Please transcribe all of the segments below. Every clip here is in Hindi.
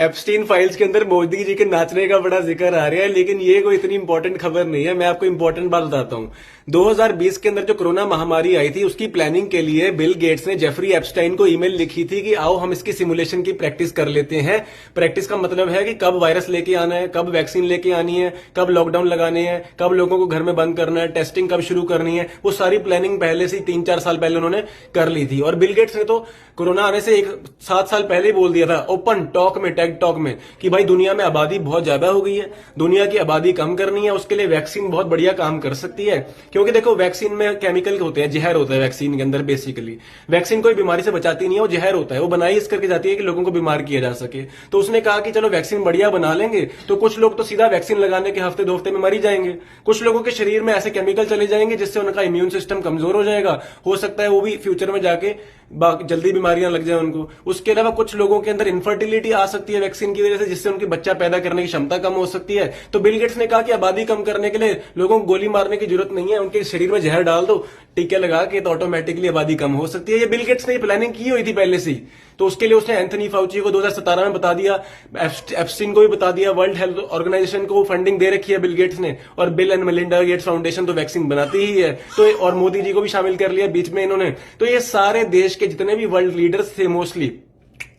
एप्स्टीन फाइल्स के अंदर मोदी जी के नाचने का बड़ा जिक्र आ रहा है, लेकिन ये कोई इतनी इंपॉर्टेंट खबर नहीं है। मैं आपको इंपॉर्टेंट बात बताता हूँ। 2020 के अंदर जो कोरोना महामारी आई थी, उसकी प्लानिंग के लिए बिल गेट्स ने जेफरी एप्स्टाइन को ईमेल लिखी थी कि आओ हम इसकी सिमुलेशन की प्रैक्टिस कर लेते हैं। प्रैक्टिस का मतलब है कि कब वायरस लेके आना है, कब वैक्सीन लेके आनी है, कब लॉकडाउन लगाने हैं, कब लोगों को घर में बंद करना है, टेस्टिंग कब शुरू करनी है। वो सारी प्लानिंग पहले से 3-4 साल पहले उन्होंने कर ली थी। और बिल गेट्स ने तो कोरोना आने से 7 साल पहले ही बोल दिया था ओपन टॉक में, टेक टॉक में, कि भाई दुनिया में आबादी बहुत ज्यादा हो गई है, दुनिया की आबादी कम करनी है, उसके लिए वैक्सीन बहुत बढ़िया काम कर सकती है। क्योंकि देखो वैक्सीन में केमिकल होते हैं, जहर होता है वैक्सीन के अंदर। बेसिकली वैक्सीन कोई बीमारी से बचाती नहीं है, वो जहर होता है, वो बनाई इस करके जाती है कि लोगों को बीमार किया जा सके। तो उसने कहा कि चलो वैक्सीन बढ़िया बना लेंगे, तो कुछ लोग तो सीधा वैक्सीन लगाने के हफ्ते 2 हफ्ते में मर ही जाएंगे। कुछ लोगों के शरीर में ऐसे केमिकल चले जाएंगे जिससे उनका इम्यून सिस्टम कमजोर हो जाएगा। हो सकता है वो भी फ्यूचर में जाके जल्दी बीमारियां लग जाए उनको। उसके अलावा कुछ लोगों के अंदर इनफर्टिलिटी आ सकती है वैक्सीन की वजह से, जिससे उनकी बच्चा पैदा करने की क्षमता कम हो सकती है। तो बिल गेट्स ने कहा कि आबादी कम करने के लिए लोगों को गोली मारने की जरूरत नहीं है, उनके शरीर में जहर डाल दो, टीके लगा के, तो ऑटोमेटिकली आबादी कम हो सकती है। ये बिल गेट्स ने प्लानिंग की हुई थी पहले से ही। तो उसके लिए उसने एंथनी फाउची को 2017 में बता दिया, एप्स्टीन को भी बता दिया, वर्ल्ड हेल्थ ऑर्गेनाइजेशन को फंडिंग दे रखी है बिल गेट्स ने, और bill and Melinda Gates foundation तो वैक्सीन बनाती ही है। तो और मोदी जी को भी शामिल कर लिया बीच में इन्होंने। तो ये सारे देश के जितने भी वर्ल्ड लीडर्स थे मोस्टली,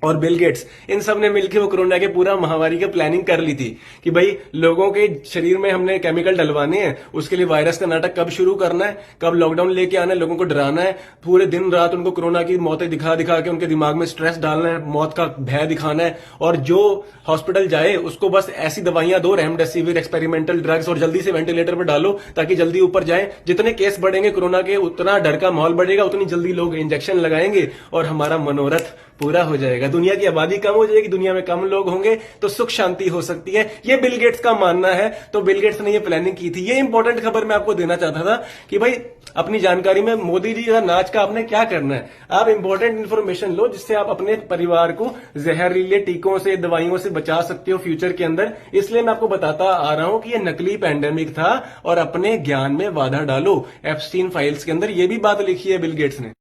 और बिल गेट्स, इन सब ने मिलकर वो कोरोना के पूरा महामारी की प्लानिंग कर ली थी कि भाई लोगों के शरीर में हमने केमिकल डलवाने हैं, उसके लिए वायरस का नाटक कब शुरू करना है, कब लॉकडाउन लेके आना है, लोगों को डराना है, पूरे दिन रात उनको कोरोना की मौतें दिखा दिखा के उनके दिमाग में स्ट्रेस डालना है, मौत का भय दिखाना है। और जो हॉस्पिटल जाए उसको बस ऐसी दवाइयां दो, रेमडेसिविर, एक्सपेरिमेंटल ड्रग्स, और जल्दी से वेंटिलेटर पर डालो ताकि जल्दी ऊपर जाए। जितने केस बढ़ेंगे कोरोना के, उतना डर का माहौल बढ़ेगा, उतनी जल्दी लोग इंजेक्शन लगाएंगे और हमारा मनोरथ पूरा हो जाएगा। दुनिया की आबादी कम हो जाएगी, दुनिया में कम लोग होंगे तो सुख शांति हो सकती है। ये बिल गेट्स का मानना है। तो बिल गेट्स ने ये प्लानिंग की थी। ये इंपॉर्टेंट खबर मैं आपको देना चाहता था कि भाई अपनी जानकारी में मोदी जी का नाच का आपने क्या करना है। आप इंपॉर्टेंट इंफॉर्मेशन लो जिससे आप अपने परिवार को जहरीले टीकों से, दवाइयों से बचा सकते हो फ्यूचर के अंदर। इसलिए मैं आपको बताता आ रहा हूं कि ये नकली पैंडेमिक था और अपने ज्ञान में बाधा डालो। एप्स्टीन फाइल्स के अंदर ये भी बात लिखी है बिल गेट्स ने।